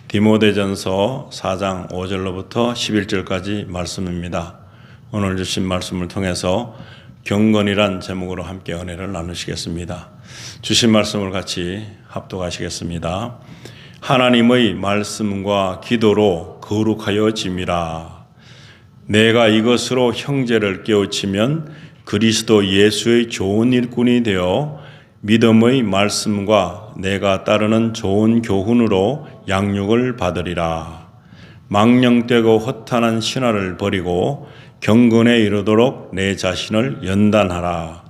디모데전서 4장 5절로부터 11절까지 말씀입니다. 오늘 주신 말씀을 통해서 경건이란 제목으로 함께 은혜를 나누시겠습니다. 주신 말씀을 같이 합독하시겠습니다. 하나님의 말씀과 기도로 거룩하여짐이라. 내가 이것으로 형제를 깨우치면 그리스도 예수의 좋은 일꾼이 되어 믿음의 말씀과 내가 따르는 좋은 교훈으로 양육을 받으리라. 망령되고 허탄한 신화를 버리고 경건에 이르도록 내 자신을 연단하라.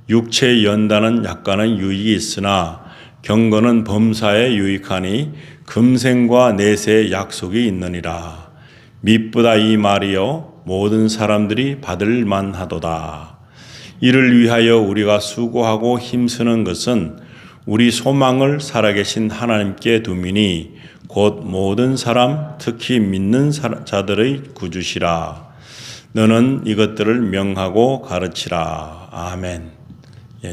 육체의 연단은 약간의 유익이 있으나 경건은 범사에 유익하니 금생과 내세의 약속이 있느니라. 미쁘다 이 말이여 모든 사람들이 받을 만하도다. 이를 위하여 우리가 수고하고 힘쓰는 것은 우리 소망을 살아계신 하나님께 두미니 곧 모든 사람 특히 믿는 자들의 구주시라. 너는 이것들을 명하고 가르치라. 아멘.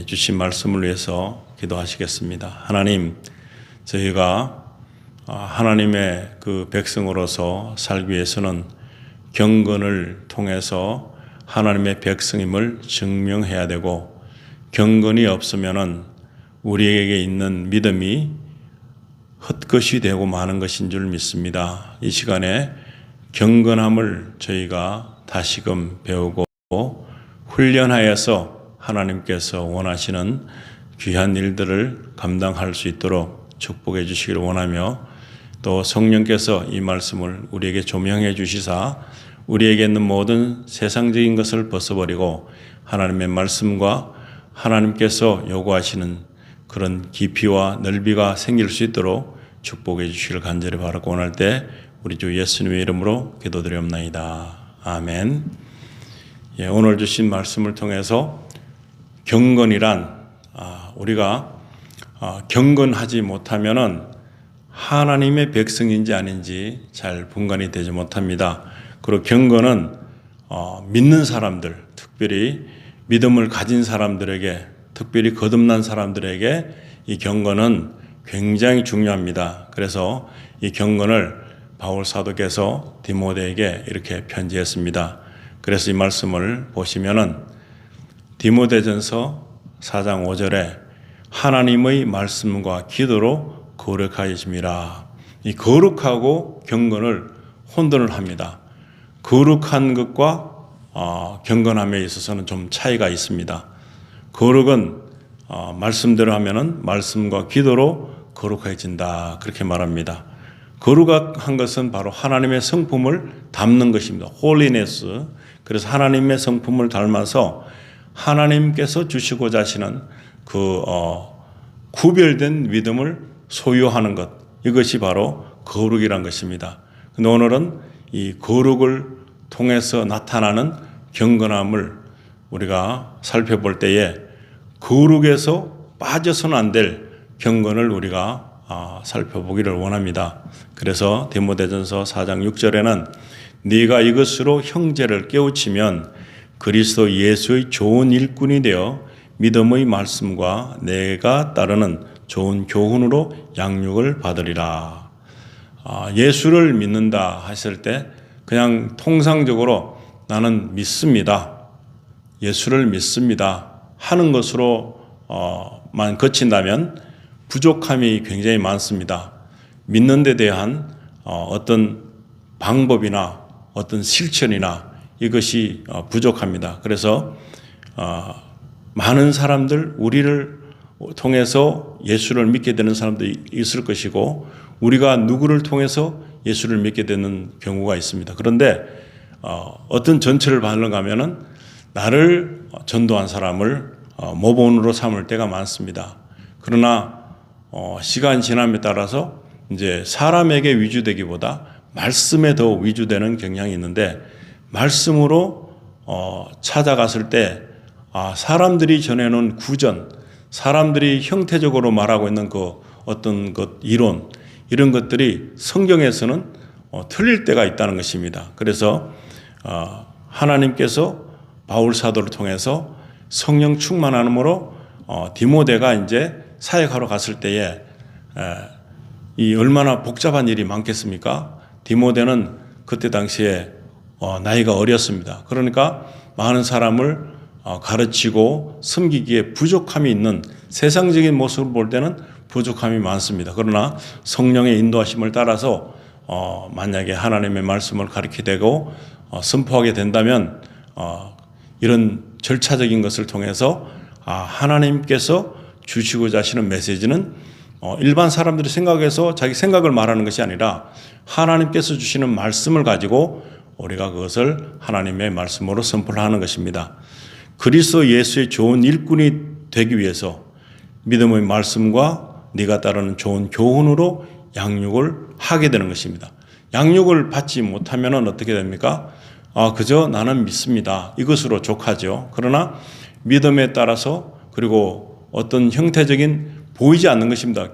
주신 말씀을 위해서 기도하시겠습니다. 하나님, 저희가 하나님의 그 백성으로서 살기 위해서는 경건을 통해서 하나님의 백성임을 증명해야 되고, 경건이 없으면은 우리에게 있는 믿음이 헛것이 되고 마는 것인 줄 믿습니다. 이 시간에 경건함을 저희가 다시금 배우고 훈련하여서 하나님께서 원하시는 귀한 일들을 감당할 수 있도록 축복해 주시기를 원하며, 또 성령께서 이 말씀을 우리에게 조명해 주시사 우리에게 있는 모든 세상적인 것을 벗어버리고 하나님의 말씀과 하나님께서 요구하시는 그런 깊이와 넓이가 생길 수 있도록 축복해 주시기를 간절히 바라고, 원할 때 우리 주 예수님의 이름으로 기도드리옵나이다. 아멘. 오늘 주신 말씀을 통해서 경건이란 우리가 경건하지 못하면은 하나님의 백성인지 아닌지 잘 분간이 되지 못합니다. 그리고 경건은 믿는 사람들, 특별히 믿음을 가진 사람들에게, 특별히 거듭난 사람들에게 이 경건은 굉장히 중요합니다. 그래서 이 경건을 바울 사도께서 디모데에게 이렇게 편지했습니다. 그래서 이 말씀을 보시면은 디모데전서 4장 5절에 하나님의 말씀과 기도로 거룩하여짐이라. 이 거룩하고 경건을 혼돈을 합니다. 거룩한 것과 경건함에 있어서는 좀 차이가 있습니다. 거룩은 말씀대로 하면은 말씀과 기도로 거룩해진다, 그렇게 말합니다. 거룩한 것은 바로 하나님의 성품을 담는 것입니다. holiness. 그래서 하나님의 성품을 닮아서 하나님께서 주시고자 하시는 그 구별된 믿음을 소유하는 것, 이것이 바로 거룩이란 것입니다. 근데 오늘은 이 거룩을 통해서 나타나는 경건함을 우리가 살펴볼 때에 거룩에서 빠져서는 안 될 경건을 우리가 살펴보기를 원합니다. 그래서 디모데전서 4장 6절에는 네가 이것으로 형제를 깨우치면 그리스도 예수의 좋은 일꾼이 되어 믿음의 말씀과 내가 따르는 좋은 교훈으로 양육을 받으리라. 예수를 믿는다 하실 때 그냥 통상적으로 나는 믿습니다, 예수를 믿습니다 하는 것으로만 그친다면 부족함이 굉장히 많습니다. 믿는 데 대한 어떤 방법이나 어떤 실천이나 이것이 부족합니다. 그래서 많은 사람들, 우리를 통해서 예수를 믿게 되는 사람들이 있을 것이고, 우리가 누구를 통해서 예수를 믿게 되는 경우가 있습니다. 그런데 어떤 전체를 받으려고 하면은 나를 전도한 사람을 모본으로 삼을 때가 많습니다. 그러나 시간 지남에 따라서 이제 사람에게 위주되기보다 말씀에 더 위주되는 경향이 있는데, 말씀으로 찾아갔을 때 사람들이 전해놓은 구전, 사람들이 형태적으로 말하고 있는 그 어떤 것, 이론, 이런 것들이 성경에서는 틀릴 때가 있다는 것입니다. 그래서 하나님께서 바울 사도를 통해서 성령 충만함으로 디모데가 이제 사역하러 갔을 때에 이 얼마나 복잡한 일이 많겠습니까? 디모데는 그때 당시에 나이가 어렸습니다. 그러니까 많은 사람을 가르치고 섬기기에 부족함이 있는, 세상적인 모습을 볼 때는 부족함이 많습니다. 그러나 성령의 인도하심을 따라서 만약에 하나님의 말씀을 가르치게 되고 선포하게 된다면 이런 절차적인 것을 통해서 하나님께서 주시고자 하시는 메시지는 일반 사람들이 생각해서 자기 생각을 말하는 것이 아니라 하나님께서 주시는 말씀을 가지고 우리가 그것을 하나님의 말씀으로 선포를 하는 것입니다. 그리스도 예수의 좋은 일꾼이 되기 위해서 믿음의 말씀과 네가 따르는 좋은 교훈으로 양육을 하게 되는 것입니다. 양육을 받지 못하면 어떻게 됩니까? 그저 나는 믿습니다. 이것으로 족하죠. 그러나 믿음에 따라서, 그리고 어떤 형태적인 보이지 않는 것입니다.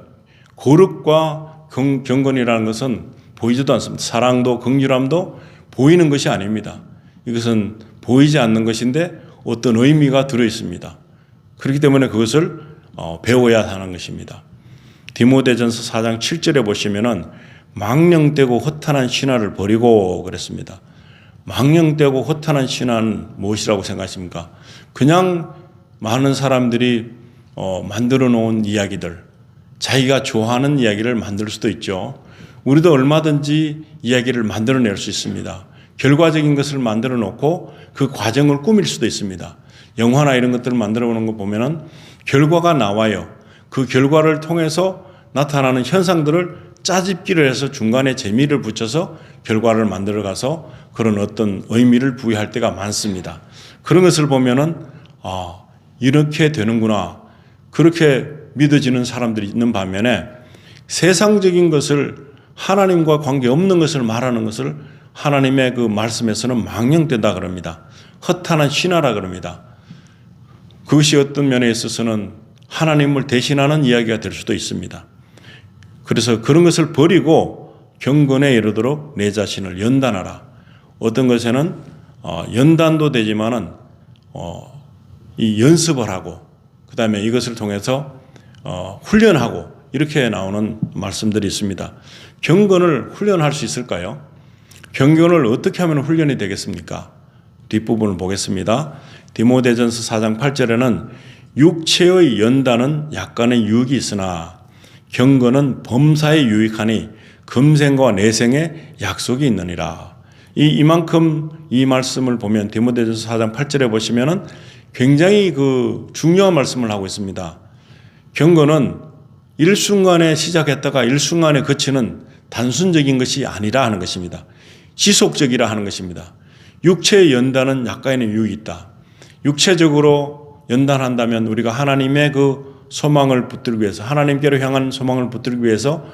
거룩과 경건이라는 것은 보이지도 않습니다. 사랑도 긍휼함도 보이는 것이 아닙니다. 이것은 보이지 않는 것인데 어떤 의미가 들어 있습니다. 그렇기 때문에 그것을 배워야 하는 것입니다. 디모데전서 4장 7절에 보시면은 망령되고 허탄한 신화를 버리고 그랬습니다. 망령되고 허탄한 신화는 무엇이라고 생각하십니까? 그냥 많은 사람들이 만들어 놓은 이야기들, 자기가 좋아하는 이야기를 만들 수도 있죠. 우리도 얼마든지 이야기를 만들어낼 수 있습니다. 결과적인 것을 만들어 놓고 그 과정을 꾸밀 수도 있습니다. 영화나 이런 것들을 만들어 보는 거 보면은 결과가 나와요. 그 결과를 통해서 나타나는 현상들을 짜집기를 해서 중간에 재미를 붙여서 결과를 만들어 가서 그런 어떤 의미를 부여할 때가 많습니다. 그런 것을 보면은 이렇게 되는구나, 그렇게 믿어지는 사람들이 있는 반면에 세상적인 것을, 하나님과 관계없는 것을 말하는 것을 하나님의 그 말씀에서는 망령되다 그럽니다. 허탄한 신화라 그럽니다. 그것이 어떤 면에 있어서는 하나님을 대신하는 이야기가 될 수도 있습니다. 그래서 그런 것을 버리고 경건에 이르도록 내 자신을 연단하라. 어떤 것에는 연단도 되지만은 이 연습을 하고, 그 다음에 이것을 통해서 훈련하고, 이렇게 나오는 말씀들이 있습니다. 경건을 훈련할 수 있을까요? 경건을 어떻게 하면 훈련이 되겠습니까? 뒷부분을 보겠습니다. 디모데전서 4장 8절에는 육체의 연단은 약간의 유익이 있으나 경건은 범사에 유익하니 금생과 내생에 약속이 있느니라. 이만큼 이 말씀을 보면 디모데전서 4장 8절에 보시면은 굉장히 그 중요한 말씀을 하고 있습니다. 경건은 일순간에 시작했다가 일순간에 그치는 단순적인 것이 아니라 하는 것입니다. 지속적이라 하는 것입니다. 육체의 연단은 약간의 유익이 있다. 육체적으로 연단한다면 우리가 하나님의 그 소망을 붙들기 위해서, 하나님께로 향한 소망을 붙들기 위해서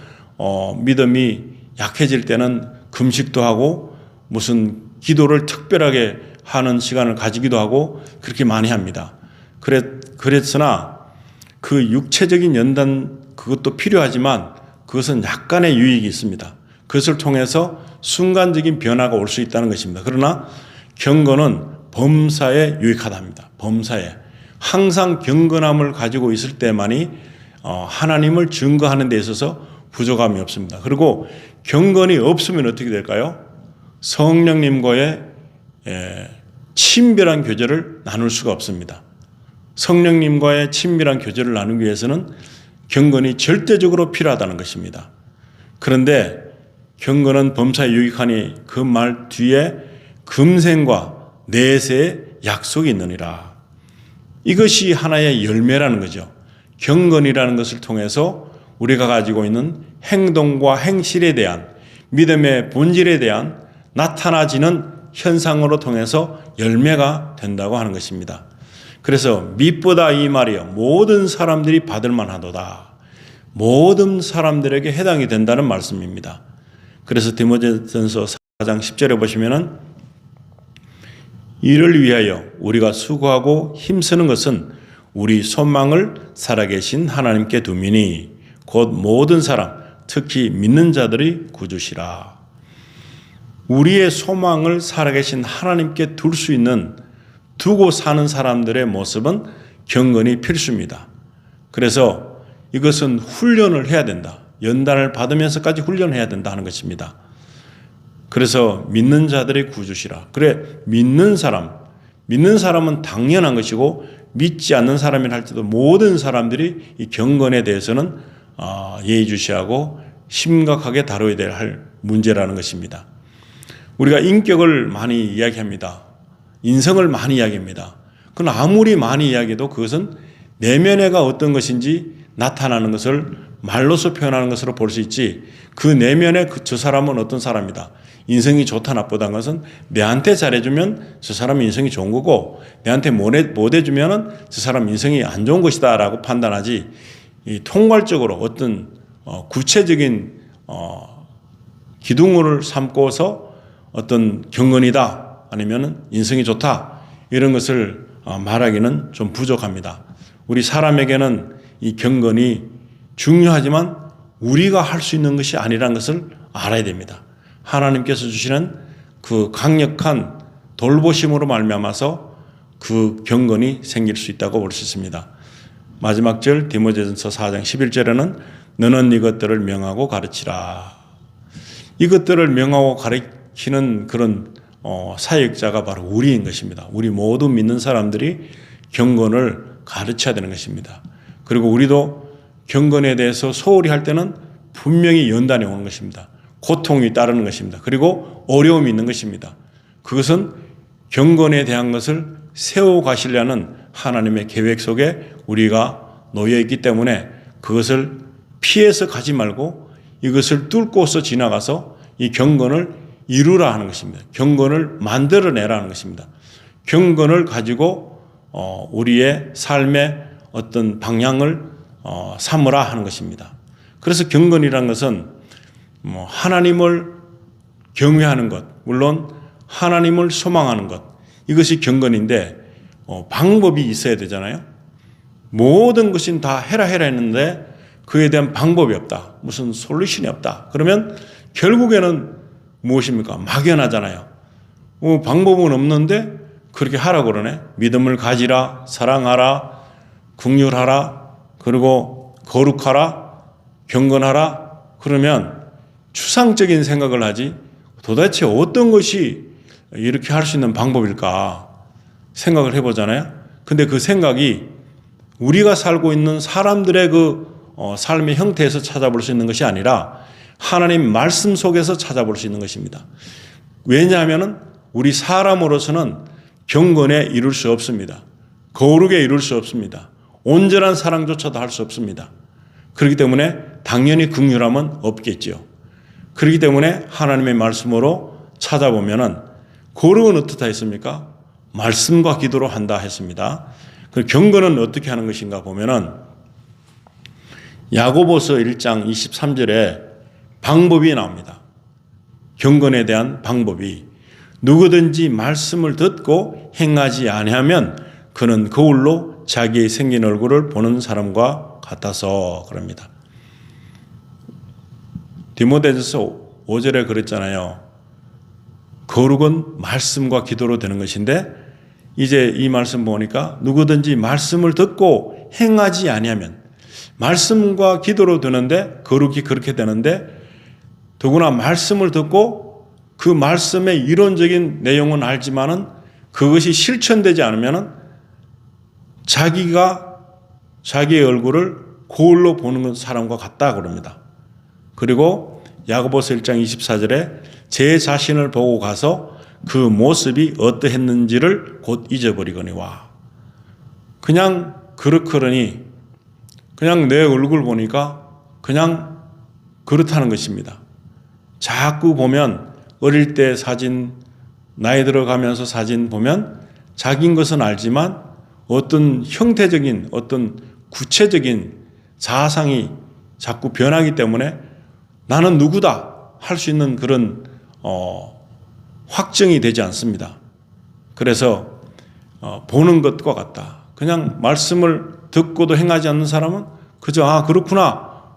믿음이 약해질 때는 금식도 하고 무슨 기도를 특별하게 하는 시간을 가지기도 하고 그렇게 많이 합니다. 그랬으나 그 육체적인 연단, 그것도 필요하지만 그것은 약간의 유익이 있습니다. 그것을 통해서 순간적인 변화가 올 수 있다는 것입니다. 그러나 경건은 범사에 유익하답니다. 범사에. 항상 경건함을 가지고 있을 때만이 하나님을 증거하는 데 있어서 부족함이 없습니다. 그리고 경건이 없으면 어떻게 될까요? 성령님과의 친밀한 교제를 나눌 수가 없습니다. 성령님과의 친밀한 교제를 나누기 위해서는 경건이 절대적으로 필요하다는 것입니다. 그런데 경건은 범사에 유익하니 그 말 뒤에 금생과 내세의 약속이 있느니라. 이것이 하나의 열매라는 거죠. 경건이라는 것을 통해서 우리가 가지고 있는 행동과 행실에 대한, 믿음의 본질에 대한 나타나지는 현상으로 통해서 열매가 된다고 하는 것입니다. 그래서 밑보다 이 말이요, 모든 사람들이 받을 만하도다. 모든 사람들에게 해당이 된다는 말씀입니다. 그래서 디모데전서 4장 10절에 보시면은 이를 위하여 우리가 수고하고 힘쓰는 것은 우리 소망을 살아계신 하나님께 두미니 곧 모든 사람, 특히 믿는 자들이 구주시라. 우리의 소망을 살아계신 하나님께 둘 수 있는, 두고 사는 사람들의 모습은 경건이 필수입니다. 그래서 이것은 훈련을 해야 된다. 연단을 받으면서까지 훈련해야 된다는 것입니다. 그래서 믿는 자들의 구주시라. 그래, 믿는 사람은 당연한 것이고 믿지 않는 사람이라 할지도 모든 사람들이 이 경건에 대해서는 예의주시하고 심각하게 다뤄야 할 문제라는 것입니다. 우리가 인격을 많이 이야기합니다. 인성을 많이 이야기합니다. 그건 아무리 많이 이야기해도 그것은 내면애가 어떤 것인지 나타나는 것을 말로서 표현하는 것으로 볼 수 있지, 그 내면에 저 사람은 어떤 사람이다, 인성이 좋다 나쁘다는 것은 내한테 잘해주면 저 사람 인성이 좋은 거고 내한테 못해주면 저 사람 인성이 안 좋은 것이다 라고 판단하지, 이 통괄적으로 어떤 구체적인 기둥을 삼고서 어떤 경건이다 아니면 인성이 좋다 이런 것을 말하기는 좀 부족합니다. 우리 사람에게는 이 경건이 중요하지만 우리가 할 수 있는 것이 아니라는 것을 알아야 됩니다. 하나님께서 주시는 그 강력한 돌보심으로 말미암아서 그 경건이 생길 수 있다고 볼 수 있습니다. 마지막 절 디모데전서 4장 11절에는 너는 이것들을 명하고 가르치라. 이것들을 명하고 가르치는 그런 사역자가 바로 우리인 것입니다. 우리 모두 믿는 사람들이 경건을 가르쳐야 되는 것입니다. 그리고 우리도 경건에 대해서 소홀히 할 때는 분명히 연단이 오는 것입니다. 고통이 따르는 것입니다. 그리고 어려움이 있는 것입니다. 그것은 경건에 대한 것을 세워가시려는 하나님의 계획 속에 우리가 놓여 있기 때문에 그것을 피해서 가지 말고 이것을 뚫고서 지나가서 이 경건을 이루라 하는 것입니다. 경건을 만들어내라는 것입니다. 경건을 가지고 우리의 삶의 어떤 방향을 삼으라 하는 것입니다. 그래서 경건이라는 것은 하나님을 경외하는 것, 물론 하나님을 소망하는 것, 이것이 경건인데 방법이 있어야 되잖아요. 모든 것은 다 해라 했는데 그에 대한 방법이 없다, 무슨 솔루션이 없다, 그러면 결국에는 무엇입니까? 막연하잖아요. 방법은 없는데 그렇게 하라고 그러네. 믿음을 가지라, 사랑하라, 긍휼하라, 그리고 거룩하라, 경건하라. 그러면 추상적인 생각을 하지 도대체 어떤 것이 이렇게 할 수 있는 방법일까 생각을 해보잖아요. 근데 그 생각이 우리가 살고 있는 사람들의 그 삶의 형태에서 찾아볼 수 있는 것이 아니라 하나님 말씀 속에서 찾아볼 수 있는 것입니다. 왜냐하면 우리 사람으로서는 경건에 이룰 수 없습니다. 거룩에 이룰 수 없습니다. 온전한 사랑조차도 할 수 없습니다. 그렇기 때문에 당연히 긍휼함은 없겠지요. 그렇기 때문에 하나님의 말씀으로 찾아보면은 거룩은 어떻다 했습니까? 말씀과 기도로 한다 했습니다. 그 경건은 어떻게 하는 것인가 보면은 야고보서 1장 23절에 방법이 나옵니다. 경건에 대한 방법이 누구든지 말씀을 듣고 행하지 아니하면 그는 거울로 자기의 생긴 얼굴을 보는 사람과 같아서 그럽니다. 디모데전서 5절에 그랬잖아요. 거룩은 말씀과 기도로 되는 것인데 이제 이 말씀 보니까 누구든지 말씀을 듣고 행하지 아니하면, 말씀과 기도로 되는데 거룩이 그렇게 되는데 더구나 말씀을 듣고 그 말씀의 이론적인 내용은 알지만은 그것이 실천되지 않으면은 자기가 자기의 얼굴을 거울로 보는 사람과 같다 그럽니다. 그리고 야고보서 1장 24절에 제 자신을 보고 가서 그 모습이 어떠했는지를 곧 잊어버리거니와. 그냥 그렇거니 그냥 내 얼굴 보니까 그냥 그렇다는 것입니다. 자꾸 보면 어릴 때 사진, 나이 들어가면서 사진 보면 자기인 것은 알지만 어떤 형태적인 어떤 구체적인 자상이 자꾸 변하기 때문에 나는 누구다 할 수 있는 그런 확정이 되지 않습니다. 그래서 보는 것과 같다. 그냥 말씀을 듣고도 행하지 않는 사람은 그저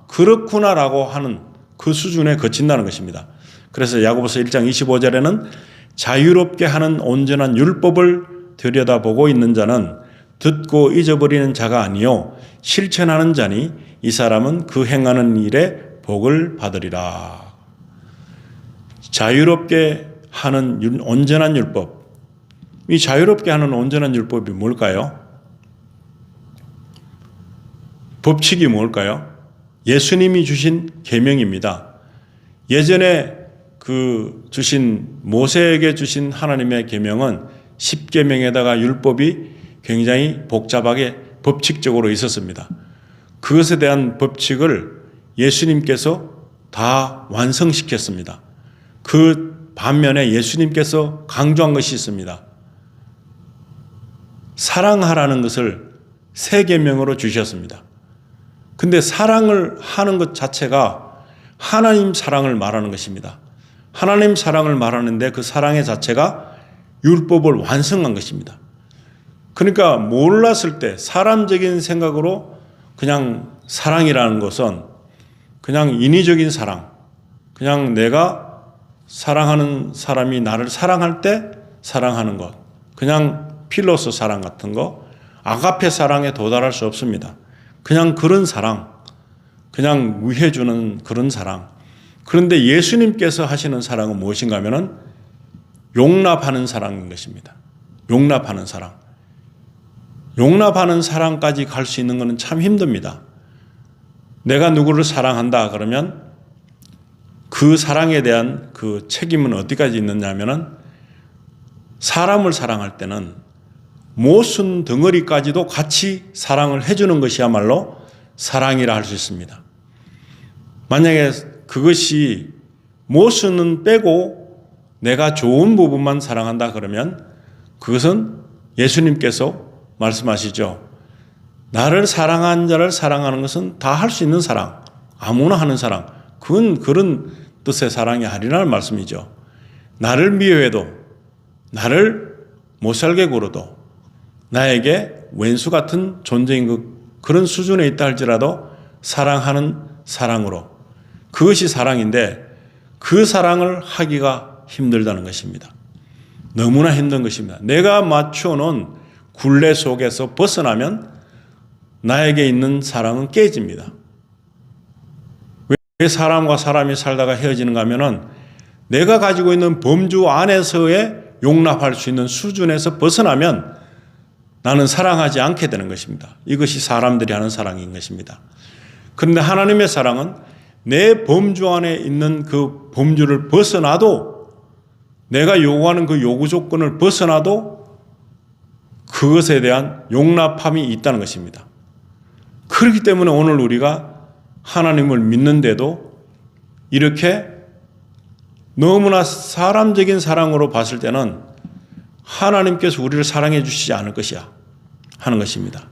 그렇구나라고 하는 그 수준에 그친다는 것입니다. 그래서 야고보서 1장 25절에는 자유롭게 하는 온전한 율법을 들여다보고 있는 자는 듣고 잊어버리는 자가 아니요 실천하는 자니 이 사람은 그 행하는 일에 복을 받으리라. 자유롭게 하는 온전한 율법. 이 자유롭게 하는 온전한 율법이 뭘까요? 법칙이 뭘까요? 예수님이 주신 계명입니다. 예전에 모세에게 주신 하나님의 계명은 10계명에다가 율법이 굉장히 복잡하게 법칙적으로 있었습니다. 그것에 대한 법칙을 예수님께서 다 완성시켰습니다. 그 반면에 예수님께서 강조한 것이 있습니다. 사랑하라는 것을 새 계명으로 주셨습니다. 근데 사랑을 하는 것 자체가 하나님 사랑을 말하는 것입니다. 하나님 사랑을 말하는데 그 사랑의 자체가 율법을 완성한 것입니다. 그러니까 몰랐을 때 사람적인 생각으로 그냥 사랑이라는 것은 그냥 인위적인 사랑, 그냥 내가 사랑하는 사람이 나를 사랑할 때 사랑하는 것, 그냥 필로소 사랑 같은 거, 아가페 사랑에 도달할 수 없습니다. 그냥 그런 사랑, 그냥 위해주는 그런 사랑. 그런데 예수님께서 하시는 사랑은 무엇인가 하면은 용납하는 사랑인 것입니다. 용납하는 사랑. 용납하는 사랑까지 갈 수 있는 것은 참 힘듭니다. 내가 누구를 사랑한다 그러면 그 사랑에 대한 그 책임은 어디까지 있느냐 하면은 사람을 사랑할 때는 모순 덩어리까지도 같이 사랑을 해주는 것이야말로 사랑이라 할 수 있습니다. 만약에 그것이 모순은 빼고 내가 좋은 부분만 사랑한다 그러면 그것은 예수님께서 말씀하시죠. 나를 사랑한 자를 사랑하는 것은 다 할 수 있는 사랑, 아무나 하는 사랑. 그건 그런 뜻의 사랑이 아니라는 말씀이죠. 나를 미워해도, 나를 못살게 굴어도, 나에게 왼수 같은 존재인 그런 수준에 있다 할지라도 사랑하는 사랑으로, 그것이 사랑인데 그 사랑을 하기가 힘들다는 것입니다. 너무나 힘든 것입니다. 내가 맞춰놓은 굴레 속에서 벗어나면 나에게 있는 사랑은 깨집니다. 왜 사람과 사람이 살다가 헤어지는가 하면은 내가 가지고 있는 범주 안에서의 용납할 수 있는 수준에서 벗어나면 나는 사랑하지 않게 되는 것입니다. 이것이 사람들이 하는 사랑인 것입니다. 그런데 하나님의 사랑은 내 범주 안에 있는 그 범주를 벗어나도, 내가 요구하는 그 요구 조건을 벗어나도 그것에 대한 용납함이 있다는 것입니다. 그렇기 때문에 오늘 우리가 하나님을 믿는데도 이렇게 너무나 사람적인 사랑으로 봤을 때는 하나님께서 우리를 사랑해 주시지 않을 것이야 하는 것입니다.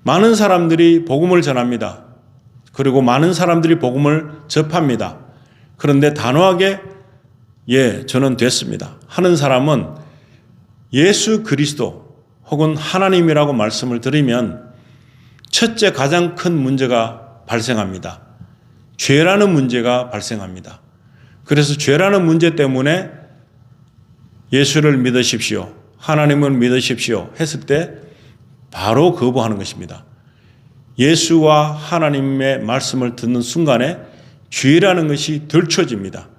많은 사람들이 복음을 전합니다. 그리고 많은 사람들이 복음을 접합니다. 그런데 단호하게 저는 됐습니다 하는 사람은 예수 그리스도 혹은 하나님이라고 말씀을 드리면 첫째 가장 큰 문제가 발생합니다. 죄라는 문제가 발생합니다. 그래서 죄라는 문제 때문에 예수를 믿으십시오, 하나님을 믿으십시오 했을 때 바로 거부하는 것입니다. 예수와 하나님의 말씀을 듣는 순간에 죄라는 것이 들춰집니다.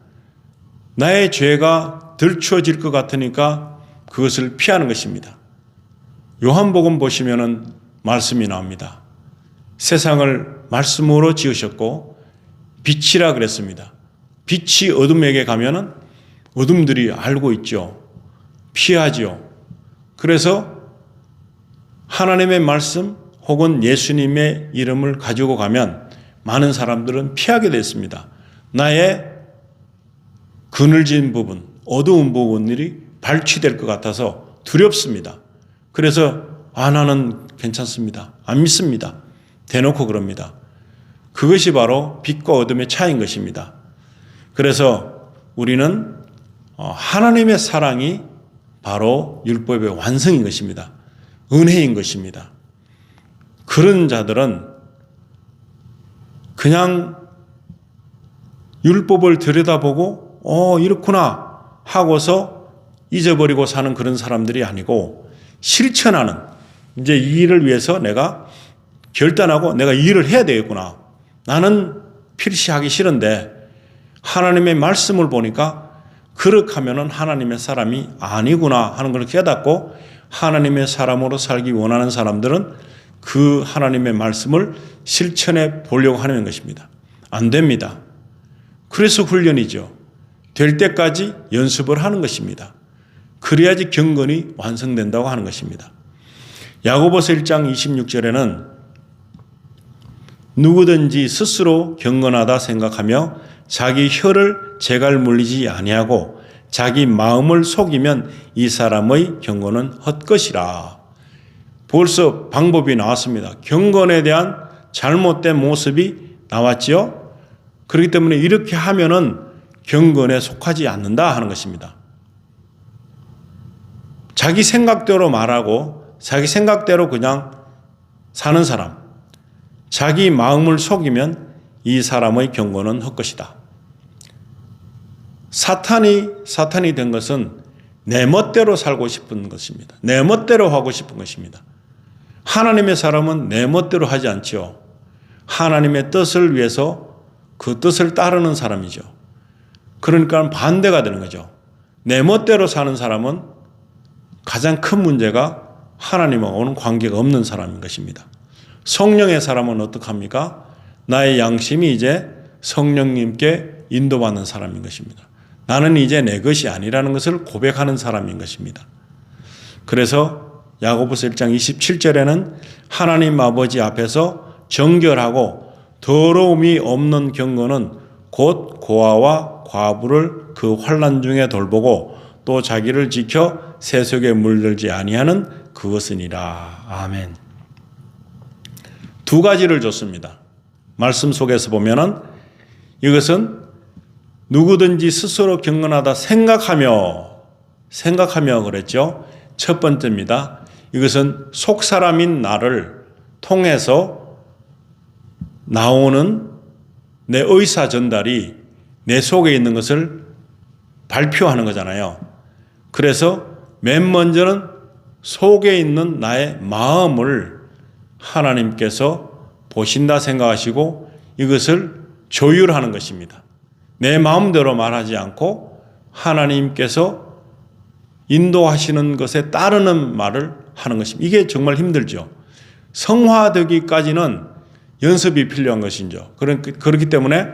나의 죄가 들춰질 것 같으니까 그것을 피하는 것입니다. 요한복음 보시면은 말씀이 나옵니다. 세상을 말씀으로 지으셨고 빛이라 그랬습니다. 빛이 어둠에게 가면은 어둠들이 알고 있죠. 피하지요. 그래서 하나님의 말씀 혹은 예수님의 이름을 가지고 가면 많은 사람들은 피하게 됐습니다. 나의 그늘진 부분, 어두운 부분들이 발취될 것 같아서 두렵습니다. 그래서 나는 괜찮습니다, 안 믿습니다, 대놓고 그럽니다. 그것이 바로 빛과 어둠의 차이인 것입니다. 그래서 우리는 하나님의 사랑이 바로 율법의 완성인 것입니다. 은혜인 것입니다. 그런 자들은 그냥 율법을 들여다보고 이렇구나 하고서 잊어버리고 사는 그런 사람들이 아니고 실천하는, 이제 이 일을 위해서 내가 결단하고 내가 이 일을 해야 되겠구나, 나는 필시하기 싫은데 하나님의 말씀을 보니까 그렇게 하면은 하나님의 사람이 아니구나 하는 걸 깨닫고 하나님의 사람으로 살기 원하는 사람들은 그 하나님의 말씀을 실천해 보려고 하는 것입니다. 안 됩니다. 그래서 훈련이죠. 될 때까지 연습을 하는 것입니다. 그래야지 경건이 완성된다고 하는 것입니다. 야고보서 1장 26절에는 누구든지 스스로 경건하다 생각하며 자기 혀를 재갈 물리지 아니하고 자기 마음을 속이면 이 사람의 경건은 헛것이라. 벌써 방법이 나왔습니다. 경건에 대한 잘못된 모습이 나왔지요. 그렇기 때문에 이렇게 하면은 경건에 속하지 않는다 하는 것입니다. 자기 생각대로 말하고 자기 생각대로 그냥 사는 사람, 자기 마음을 속이면 이 사람의 경건은 헛것이다. 사탄이 된 것은 내 멋대로 살고 싶은 것입니다. 내 멋대로 하고 싶은 것입니다. 하나님의 사람은 내 멋대로 하지 않지요. 하나님의 뜻을 위해서 그 뜻을 따르는 사람이죠. 그러니까 반대가 되는 거죠. 내 멋대로 사는 사람은 가장 큰 문제가 하나님하고는 관계가 없는 사람인 것입니다. 성령의 사람은 어떡합니까? 나의 양심이 이제 성령님께 인도받는 사람인 것입니다. 나는 이제 내 것이 아니라는 것을 고백하는 사람인 것입니다. 그래서 야고보서 1장 27절에는 하나님 아버지 앞에서 정결하고 더러움이 없는 경건은 곧 고아와 과부를 그 환난 중에 돌보고 또 자기를 지켜 세속에 물들지 아니하는 그것이니라. 아멘. 두 가지를 줬습니다. 말씀 속에서 보면은 이것은 누구든지 스스로 경건하다 생각하며 그랬죠. 첫 번째입니다. 이것은 속사람인 나를 통해서 나오는 내 의사 전달이 내 속에 있는 것을 발표하는 거잖아요. 그래서 맨 먼저는 속에 있는 나의 마음을 하나님께서 보신다 생각하시고 이것을 조율하는 것입니다. 내 마음대로 말하지 않고 하나님께서 인도하시는 것에 따르는 말을 하는 것입니다. 이게 정말 힘들죠. 성화되기까지는 연습이 필요한 것이죠. 그렇기 때문에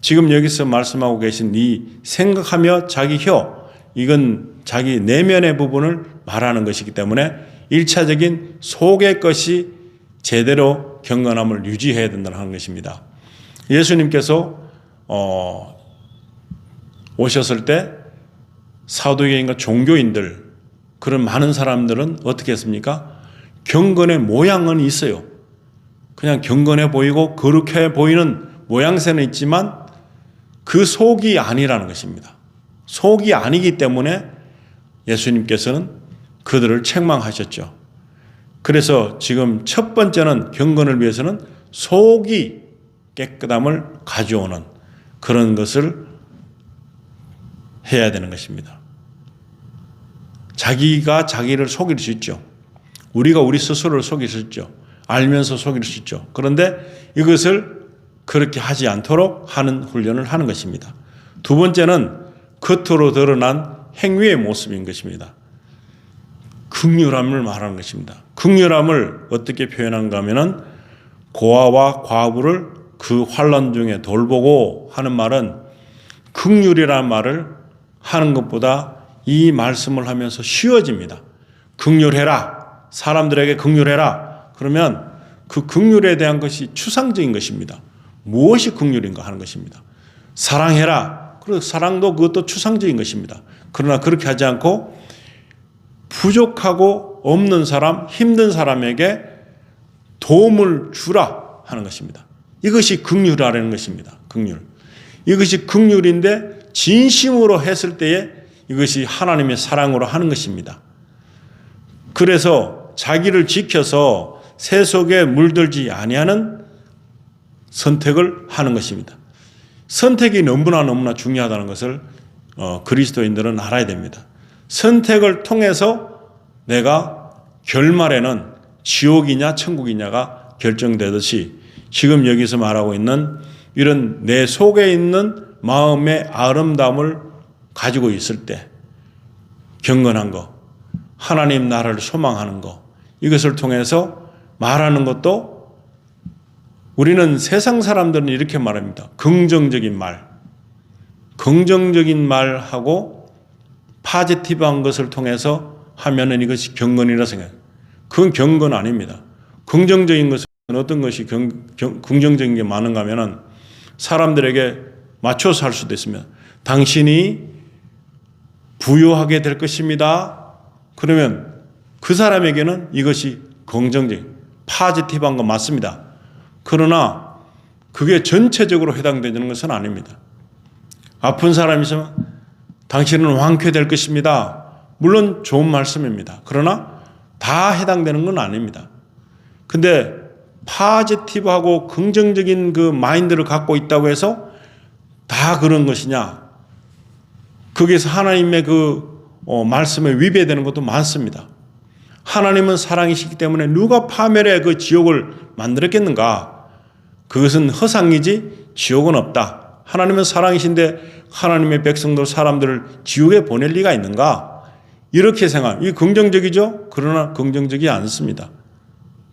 지금 여기서 말씀하고 계신 이 생각하며 자기 혀, 이건 자기 내면의 부분을 말하는 것이기 때문에 1차적인 속의 것이 제대로 경건함을 유지해야 된다는 것입니다. 예수님께서 오셨을 때 사도계인과 종교인들, 그런 많은 사람들은 어떻게 했습니까? 경건의 모양은 있어요. 그냥 경건해 보이고 거룩해 보이는 모양새는 있지만 그 속이 아니라는 것입니다. 속이 아니기 때문에 예수님께서는 그들을 책망하셨죠. 그래서 지금 첫 번째는 경건을 위해서는 속이 깨끗함을 가져오는 그런 것을 해야 되는 것입니다. 자기가 자기를 속일 수 있죠. 우리가 우리 스스로를 속일 수 있죠. 알면서 속일 수 있죠. 그런데 이것을 그렇게 하지 않도록 하는 훈련을 하는 것입니다. 두 번째는 겉으로 드러난 행위의 모습인 것입니다. 긍휼함을 말하는 것입니다. 긍휼함을 어떻게 표현한가 하면은 고아와 과부를 그 환난 중에 돌보고 하는 말은 긍휼이라는 말을 하는 것보다 이 말씀을 하면서 쉬워집니다. 긍휼해라. 사람들에게 긍휼해라. 그러면 그 긍휼에 대한 것이 추상적인 것입니다. 무엇이 긍휼인가 하는 것입니다. 사랑해라. 그리고 사랑도 그것도 추상적인 것입니다. 그러나 그렇게 하지 않고 부족하고 없는 사람, 힘든 사람에게 도움을 주라 하는 것입니다. 이것이 긍휼이라는 것입니다. 긍휼. 이것이 긍휼인데 진심으로 했을 때에 이것이 하나님의 사랑으로 하는 것입니다. 그래서 자기를 지켜서 세속에 물들지 아니하는 선택을 하는 것입니다. 선택이 너무나 중요하다는 것을 그리스도인들은 알아야 됩니다. 선택을 통해서 내가 결말에는 지옥이냐 천국이냐가 결정되듯이 지금 여기서 말하고 있는 이런 내 속에 있는 마음의 아름다움을 가지고 있을 때 경건한 거, 하나님 나라를 소망하는 거, 이것을 통해서 말하는 것도 우리는 세상 사람들은 이렇게 말합니다. 긍정적인 말. 긍정적인 말하고 파지티브한 것을 통해서 하면은 이것이 경건이라 생각해요. 그건 경건 아닙니다. 긍정적인 것은 어떤 것이 긍정적인 게 많은가 하면은 사람들에게 맞춰서 할 수도 있습니다. 당신이 부유하게 될 것입니다. 그러면 그 사람에게는 이것이 긍정적인, 파지티브한 건 맞습니다. 그러나 그게 전체적으로 해당되는 것은 아닙니다. 아픈 사람이 있으면 당신은 황쾌될 것입니다. 물론 좋은 말씀입니다. 그러나 다 해당되는 건 아닙니다. 근데 파지티브하고 긍정적인 그 마인드를 갖고 있다고 해서 다 그런 것이냐? 거기에서 하나님의 그 말씀에 위배되는 것도 많습니다. 하나님은 사랑이시기 때문에 누가 파멸의 그 지옥을 만들었겠는가? 그것은 허상이지 지옥은 없다. 하나님은 사랑이신데 하나님의 백성들 사람들을 지옥에 보낼 리가 있는가? 이렇게 생각합니다. 이 긍정적이죠? 그러나 긍정적이 않습니다.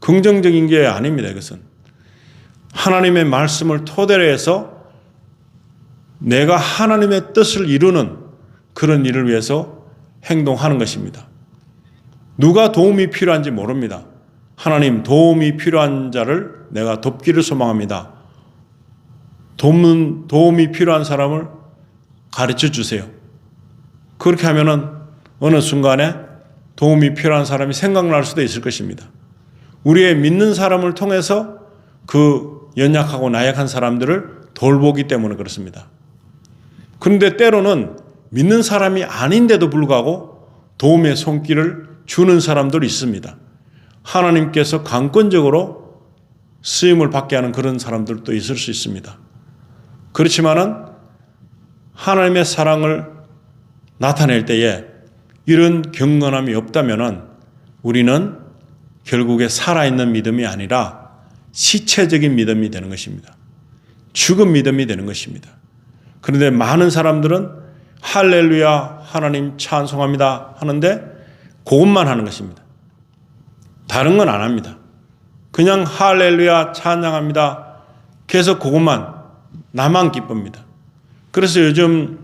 긍정적인 게 아닙니다. 이것은 하나님의 말씀을 토대로 해서 내가 하나님의 뜻을 이루는 그런 일을 위해서 행동하는 것입니다. 누가 도움이 필요한지 모릅니다. 하나님, 도움이 필요한 자를 내가 돕기를 소망합니다. 도움이 필요한 사람을 가르쳐 주세요. 그렇게 하면은 어느 순간에 도움이 필요한 사람이 생각날 수도 있을 것입니다. 우리의 믿는 사람을 통해서 그 연약하고 나약한 사람들을 돌보기 때문에 그렇습니다. 그런데 때로는 믿는 사람이 아닌데도 불구하고 도움의 손길을 주는 사람들이 있습니다. 하나님께서 강권적으로 쓰임을 받게 하는 그런 사람들도 있을 수 있습니다. 그렇지만은 하나님의 사랑을 나타낼 때에 이런 경건함이 없다면은 우리는 결국에 살아있는 믿음이 아니라 시체적인 믿음이 되는 것입니다. 죽은 믿음이 되는 것입니다. 그런데 많은 사람들은 할렐루야 하나님 찬송합니다 하는데 그것만 하는 것입니다. 다른 건 안 합니다. 그냥 할렐루야 찬양합니다. 계속 그것만 나만 기쁩니다. 그래서 요즘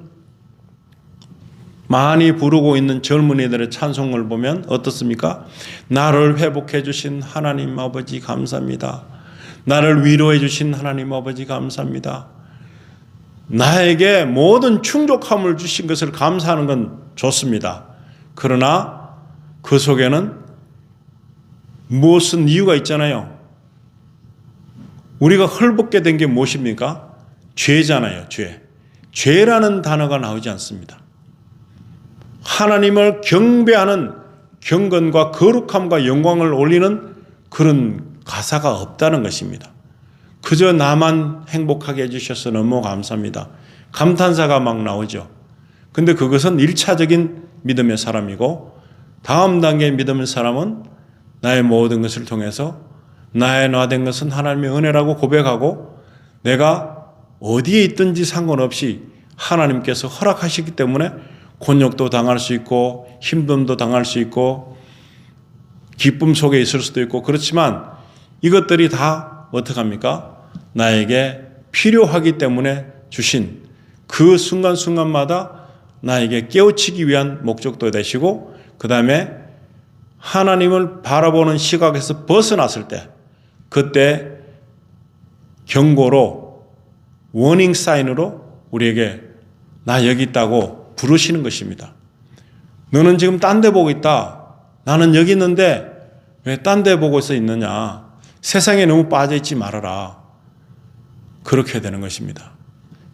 많이 부르고 있는 젊은이들의 찬송을 보면 어떻습니까? 나를 회복해 주신 하나님 아버지 감사합니다. 나를 위로해 주신 하나님 아버지 감사합니다. 나에게 모든 충족함을 주신 것을 감사하는 건 좋습니다. 그러나 그 속에는 무슨 이유가 있잖아요. 우리가 헐벗게 된 게 무엇입니까? 죄잖아요. 죄. 죄라는 단어가 나오지 않습니다. 하나님을 경배하는 경건과 거룩함과 영광을 올리는 그런 가사가 없다는 것입니다. 그저 나만 행복하게 해주셔서 너무 감사합니다. 감탄사가 막 나오죠. 근데 그것은 1차적인 믿음의 사람이고 다음 단계의 믿음의 사람은 나의 모든 것을 통해서 나의 나된 것은 하나님의 은혜라고 고백하고 내가 어디에 있든지 상관없이 하나님께서 허락하시기 때문에 곤욕도 당할 수 있고 힘듦도 당할 수 있고 기쁨 속에 있을 수도 있고 그렇지만 이것들이 다 어떻게 합니까? 나에게 필요하기 때문에 주신 그 순간순간마다 나에게 깨우치기 위한 목적도 되시고 그 다음에 하나님을 바라보는 시각에서 벗어났을 때 그때 경고로 워닝 사인으로 우리에게 나 여기 있다고 부르시는 것입니다. 너는 지금 딴 데 보고 있다. 나는 여기 있는데 왜 딴 데 보고 있느냐. 세상에 너무 빠져있지 말아라. 그렇게 되는 것입니다.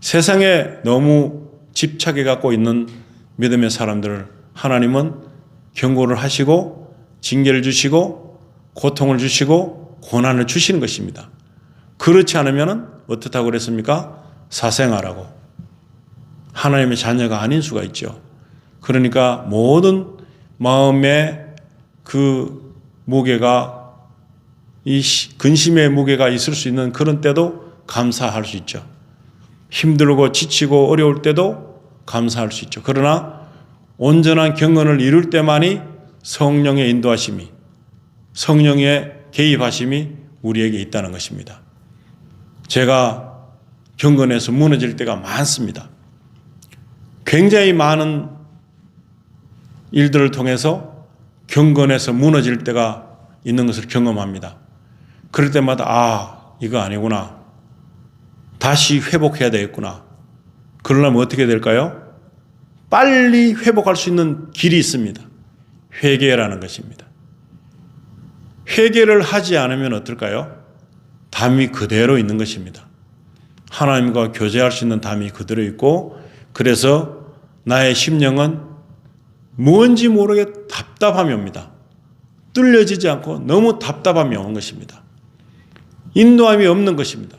세상에 너무 집착해 갖고 있는 믿음의 사람들을 하나님은 경고를 하시고 징계를 주시고 고통을 주시고 고난을 주시는 것입니다. 그렇지 않으면 어떻다고 그랬습니까? 사생아라고. 하나님의 자녀가 아닌 수가 있죠. 그러니까 모든 마음의 그 무게가 이 근심의 무게가 있을 수 있는 그런 때도 감사할 수 있죠. 힘들고 지치고 어려울 때도 감사할 수 있죠. 그러나 온전한 경건을 이룰 때만이 성령의 인도하심이, 성령의 개입하심이 우리에게 있다는 것입니다. 제가 경건에서 무너질 때가 많습니다. 굉장히 많은 일들을 통해서 경건에서 무너질 때가 있는 것을 경험합니다. 그럴 때마다 이거 아니구나. 다시 회복해야 되겠구나. 그러려면 어떻게 될까요? 빨리 회복할 수 있는 길이 있습니다. 회개라는 것입니다. 회개를 하지 않으면 어떨까요? 담이 그대로 있는 것입니다. 하나님과 교제할 수 있는 담이 그대로 있고, 그래서 나의 심령은 뭔지 모르게 답답함이 옵니다. 뚫려지지 않고 너무 답답함이 오는 것입니다. 인도함이 없는 것입니다.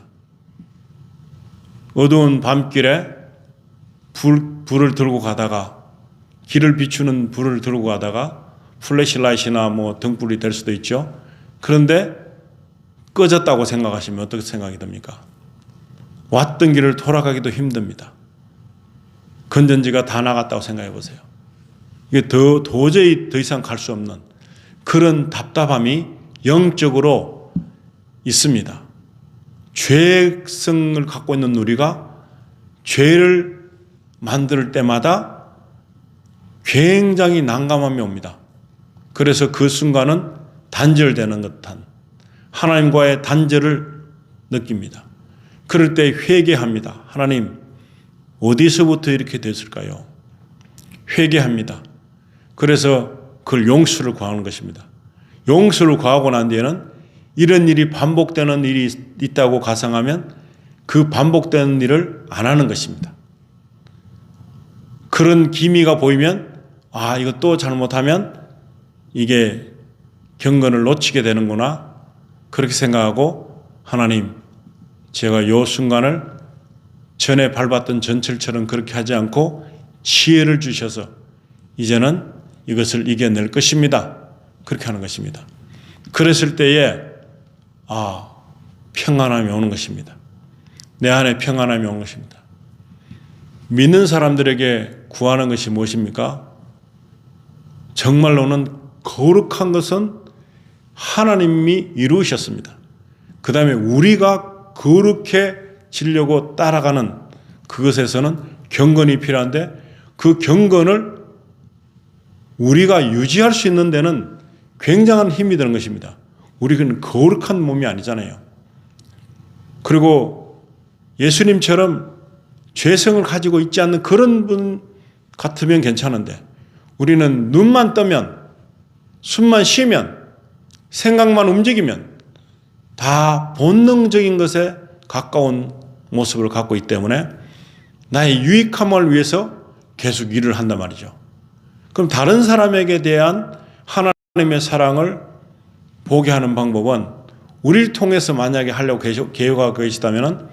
어두운 밤길에 불을 들고 가다가, 길을 비추는 불을 들고 가다가 플래시라이트나 등불이 될 수도 있죠. 그런데 꺼졌다고 생각하시면 어떻게 생각이 듭니까? 왔던 길을 돌아가기도 힘듭니다. 건전지가 다 나갔다고 생각해 보세요. 이게 도저히 더 이상 갈 수 없는 그런 답답함이 영적으로 있습니다. 죄성을 갖고 있는 우리가 죄를 만들 때마다 굉장히 난감함이 옵니다. 그래서 그 순간은 단절되는 듯한 하나님과의 단절을 느낍니다. 그럴 때 회개합니다. 하나님, 어디서부터 이렇게 됐을까요? 회개합니다. 그래서 그걸 용서를 구하는 것입니다. 용서를 구하고 난 뒤에는 이런 일이 반복되는 일이 있다고 가상하면 그 반복되는 일을 안 하는 것입니다. 그런 기미가 보이면 이거 또 잘못하면 이게 경건을 놓치게 되는구나, 그렇게 생각하고 하나님, 제가 이 순간을 전에 밟았던 전철처럼 그렇게 하지 않고 지혜를 주셔서 이제는 이것을 이겨낼 것입니다. 그렇게 하는 것입니다. 그랬을 때에 평안함이 오는 것입니다. 내 안에 평안함이 오는 것입니다. 믿는 사람들에게 구하는 것이 무엇입니까? 정말로는 거룩한 것은 하나님이 이루셨습니다. 그 다음에 우리가 거룩해지려고 따라가는 그것에서는 경건이 필요한데, 그 경건을 우리가 유지할 수 있는 데는 굉장한 힘이 드는 것입니다. 우리는 거룩한 몸이 아니잖아요. 그리고 예수님처럼 죄성을 가지고 있지 않는 그런 분 같으면 괜찮은데, 우리는 눈만 뜨면, 숨만 쉬면, 생각만 움직이면 다 본능적인 것에 가까운 모습을 갖고 있기 때문에 나의 유익함을 위해서 계속 일을 한단 말이죠. 그럼 다른 사람에게 대한 하나님의 사랑을 보게 하는 방법은, 우리를 통해서 만약에 하려고 계획하고 계시다면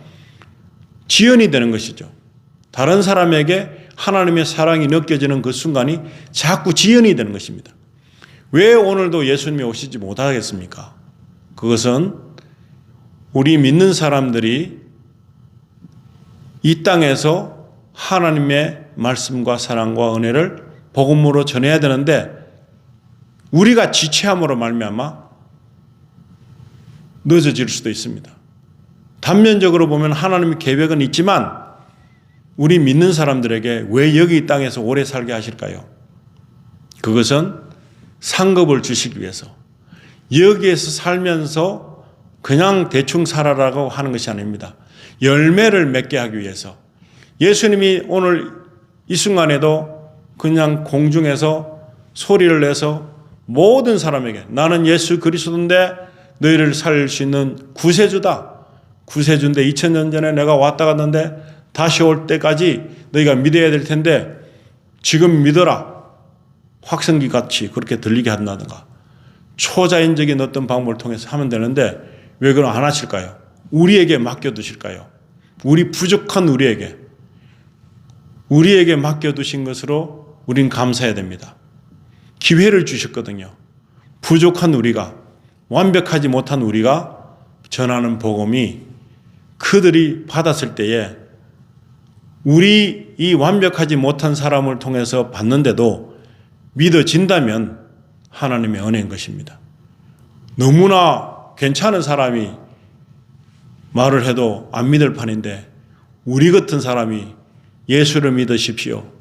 지연이 되는 것이죠. 다른 사람에게 하나님의 사랑이 느껴지는 그 순간이 자꾸 지연이 되는 것입니다. 왜 오늘도 예수님이 오시지 못하겠습니까? 그것은 우리 믿는 사람들이 이 땅에서 하나님의 말씀과 사랑과 은혜를 복음으로 전해야 되는데, 우리가 지체함으로 말미암아 늦어질 수도 있습니다. 단면적으로 보면 하나님의 계획은 있지만 우리 믿는 사람들에게 왜 여기 이 땅에서 오래 살게 하실까요? 그것은 상급을 주시기 위해서, 여기에서 살면서 그냥 대충 살아라고 하는 것이 아닙니다. 열매를 맺게 하기 위해서. 예수님이 오늘 이 순간에도 그냥 공중에서 소리를 내서 모든 사람에게, 나는 예수 그리스도인데 너희를 살릴 수 있는 구세주다. 구세주인데 2000년 전에 내가 왔다 갔는데 다시 올 때까지 너희가 믿어야 될 텐데 지금 믿어라. 확성기 같이 그렇게 들리게 한다든가 초자연적인 어떤 방법을 통해서 하면 되는데 왜 그걸 안 하실까요? 우리에게 맡겨두실까요? 우리 부족한 우리에게 맡겨두신 것으로 우린 감사해야 됩니다. 기회를 주셨거든요. 부족한 우리가, 완벽하지 못한 우리가 전하는 복음이 그들이 받았을 때에 우리 이 완벽하지 못한 사람을 통해서 받는데도 믿어진다면 하나님의 은혜인 것입니다. 너무나 괜찮은 사람이 말을 해도 안 믿을 판인데 우리 같은 사람이 예수를 믿으십시오.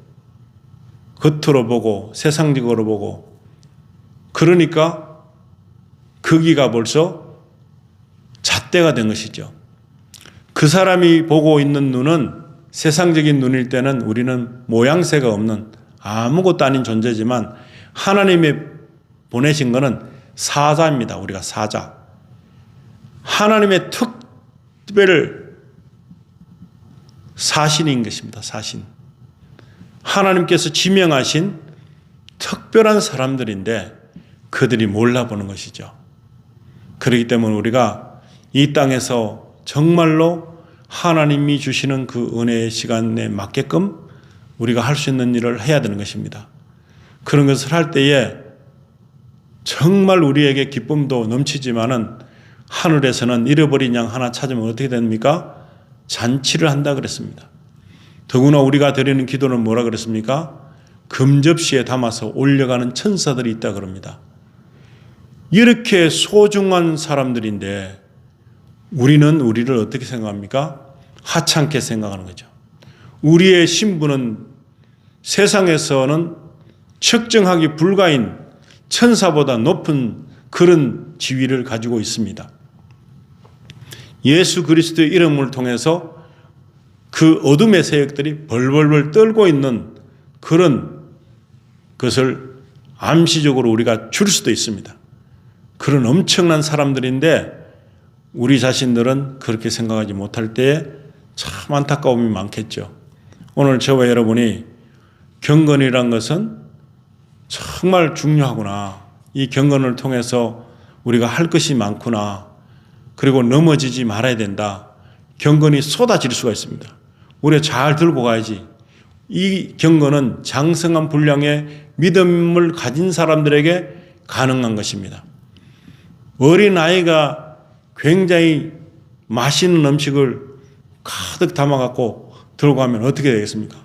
겉으로 보고 세상적으로 보고 그러니까 거기가 벌써 잣대가 된 것이죠. 그 사람이 보고 있는 눈은 세상적인 눈일 때는 우리는 모양새가 없는 아무것도 아닌 존재지만 하나님이 보내신 것은 사자입니다. 우리가 사자. 하나님의 특별 사신인 것입니다. 사신. 하나님께서 지명하신 특별한 사람들인데 그들이 몰라보는 것이죠. 그렇기 때문에 우리가 이 땅에서 정말로 하나님이 주시는 그 은혜의 시간에 맞게끔 우리가 할 수 있는 일을 해야 되는 것입니다. 그런 것을 할 때에 정말 우리에게 기쁨도 넘치지만은 하늘에서는 잃어버린 양 하나 찾으면 어떻게 됩니까? 잔치를 한다 그랬습니다. 더구나 우리가 드리는 기도는 뭐라 그랬습니까? 금접시에 담아서 올려가는 천사들이 있다 그럽니다. 이렇게 소중한 사람들인데 우리는 우리를 어떻게 생각합니까? 하찮게 생각하는 거죠. 우리의 신분은 세상에서는 측정하기 불가인 천사보다 높은 그런 지위를 가지고 있습니다. 예수 그리스도의 이름을 통해서 그 어둠의 세력들이 벌벌벌 떨고 있는 그런 것을 암시적으로 우리가 줄 수도 있습니다. 그런 엄청난 사람들인데 우리 자신들은 그렇게 생각하지 못할 때에 참 안타까움이 많겠죠. 오늘 저와 여러분이 경건이란 것은 정말 중요하구나. 이 경건을 통해서 우리가 할 것이 많구나. 그리고 넘어지지 말아야 된다. 경건이 쏟아질 수가 있습니다. 우리가 잘 들고 가야지. 이 경건은 장성한 분량의 믿음을 가진 사람들에게 가능한 것입니다. 어린아이가 굉장히 맛있는 음식을 가득 담아갖고 들고 가면 어떻게 되겠습니까?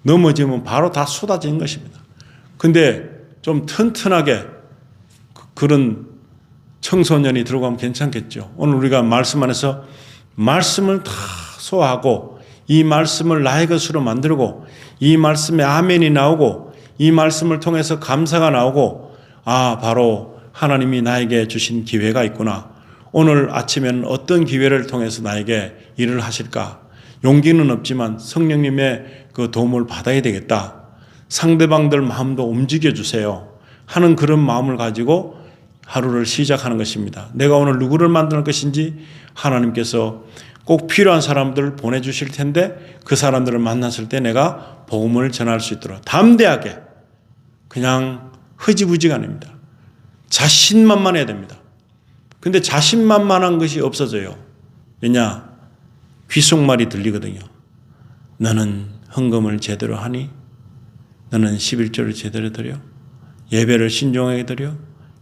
넘어지면 바로 다 쏟아지는 것입니다. 근데 좀 튼튼하게 그런 청소년이 들어가면 괜찮겠죠. 오늘 우리가 말씀 안에서 말씀을 다 소화하고 이 말씀을 나의 것으로 만들고 이 말씀에 아멘이 나오고 이 말씀을 통해서 감사가 나오고 바로 하나님이 나에게 주신 기회가 있구나. 오늘 아침에는 어떤 기회를 통해서 나에게 일을 하실까? 용기는 없지만 성령님의 그 도움을 받아야 되겠다. 상대방들 마음도 움직여 주세요. 하는 그런 마음을 가지고 하루를 시작하는 것입니다. 내가 오늘 누구를 만들 것인지 하나님께서 꼭 필요한 사람들을 보내주실 텐데 그 사람들을 만났을 때 내가 복음을 전할 수 있도록 담대하게 그냥 흐지부지가 아닙니다. 자신만만해야 됩니다. 근데 자신만만한 것이 없어져요. 왜냐? 귓속말이 들리거든요. 너는 헌금을 제대로 하니? 너는 11조를 제대로 드려? 예배를 신중하게 드려?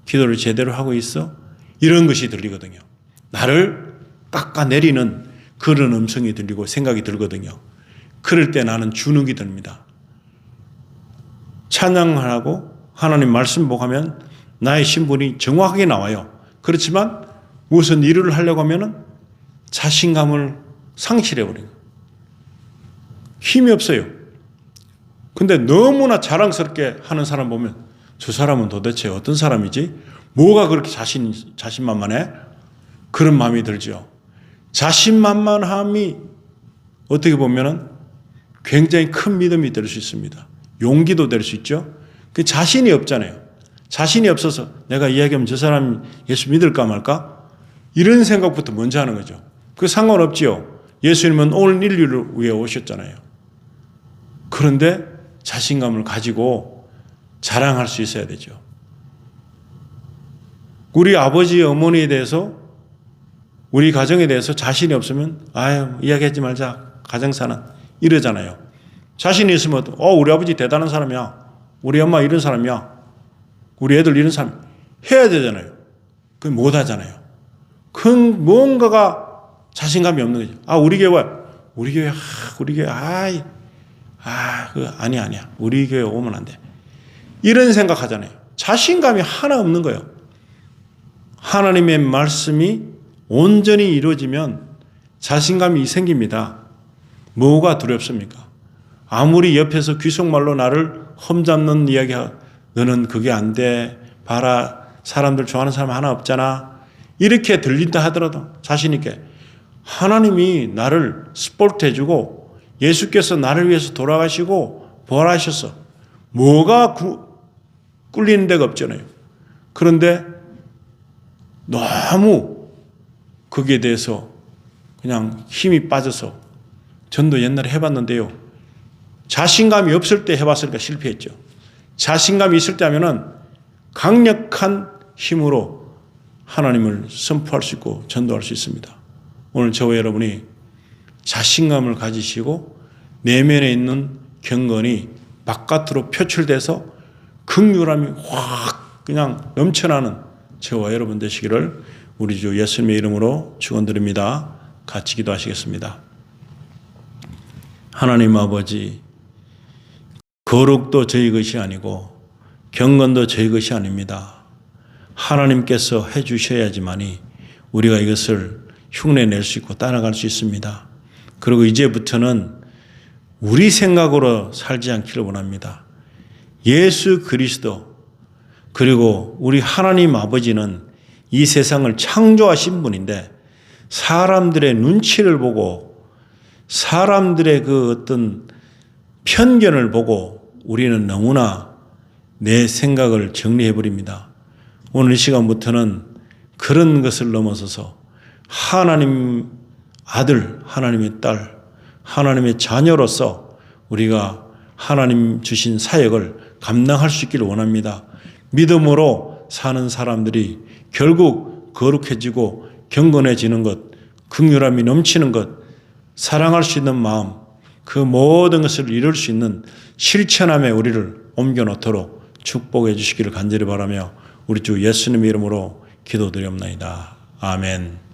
기도를 제대로 하고 있어? 이런 것이 들리거든요. 나를 깎아내리는 그런 음성이 들리고 생각이 들거든요. 그럴 때 나는 주눅이 듭니다. 찬양하고 하나님 말씀 보고하면 나의 신분이 정확하게 나와요. 그렇지만 무슨 일을 하려고 하면 자신감을 상실해버려요. 힘이 없어요. 근데 너무나 자랑스럽게 하는 사람 보면 저 사람은 도대체 어떤 사람이지? 뭐가 그렇게 자신만만해? 그런 마음이 들죠. 자신만만함이 어떻게 보면 굉장히 큰 믿음이 될 수 있습니다. 용기도 될 수 있죠. 그 자신이 없잖아요. 자신이 없어서 내가 이야기하면 저 사람이 예수 믿을까 말까? 이런 생각부터 먼저 하는 거죠. 그 상관없지요. 예수님은 온 인류를 위해 오셨잖아요. 그런데 자신감을 가지고 자랑할 수 있어야 되죠. 우리 아버지, 어머니에 대해서 우리 가정에 대해서 자신이 없으면 이야기하지 말자. 가정사는 이러잖아요. 자신이 있으면 우리 아버지 대단한 사람이야. 우리 엄마 이런 사람이야. 우리 애들 이런 사람 해야 되잖아요. 그건 못 하잖아요. 큰 뭔가가 자신감이 없는 거죠. 우리 교회 우리 교회, 아니야. 우리 교회 오면 안 돼. 이런 생각하잖아요. 자신감이 하나 없는 거예요. 하나님의 말씀이 온전히 이루어지면 자신감이 생깁니다. 뭐가 두렵습니까? 아무리 옆에서 귀속말로 나를 험잡는 이야기가 너는 그게 안 돼. 봐라. 사람들 좋아하는 사람 하나 없잖아. 이렇게 들린다 하더라도 자신 있게 하나님이 나를 스포트 해주고 예수께서 나를 위해서 돌아가시고 부활하셨어. 뭐가 꿀리는 데가 없잖아요. 그런데 너무 거기에 대해서 그냥 힘이 빠져서 전도 옛날에 해봤는데요. 자신감이 없을 때 해봤으니까 실패했죠. 자신감이 있을 때 하면은 강력한 힘으로 하나님을 선포할 수 있고 전도할 수 있습니다. 오늘 저와 여러분이 자신감을 가지시고 내면에 있는 경건이 바깥으로 표출돼서 긍휼함이 확 그냥 넘쳐나는 저와 여러분 되시기를 우리 주 예수님의 이름으로 축원드립니다. 같이 기도하시겠습니다. 하나님 아버지, 거룩도 저희 것이 아니고 경건도 저희 것이 아닙니다. 하나님께서 해주셔야지만이 우리가 이것을 흉내낼 수 있고 따라갈 수 있습니다. 그리고 이제부터는 우리 생각으로 살지 않기를 원합니다. 예수 그리스도 그리고 우리 하나님 아버지는 이 세상을 창조하신 분인데 사람들의 눈치를 보고 사람들의 그 어떤 편견을 보고 우리는 너무나 내 생각을 정리해버립니다. 오늘 이 시간부터는 그런 것을 넘어서서 하나님 아들, 하나님의 딸, 하나님의 자녀로서 우리가 하나님 주신 사역을 감당할 수 있기를 원합니다. 믿음으로 사는 사람들이 결국 거룩해지고 경건해지는 것, 긍휼함이 넘치는 것, 사랑할 수 있는 마음, 그 모든 것을 이룰 수 있는 실천함에 우리를 옮겨놓도록 축복해 주시기를 간절히 바라며 우리 주 예수님의 이름으로 기도드리옵나이다. 아멘.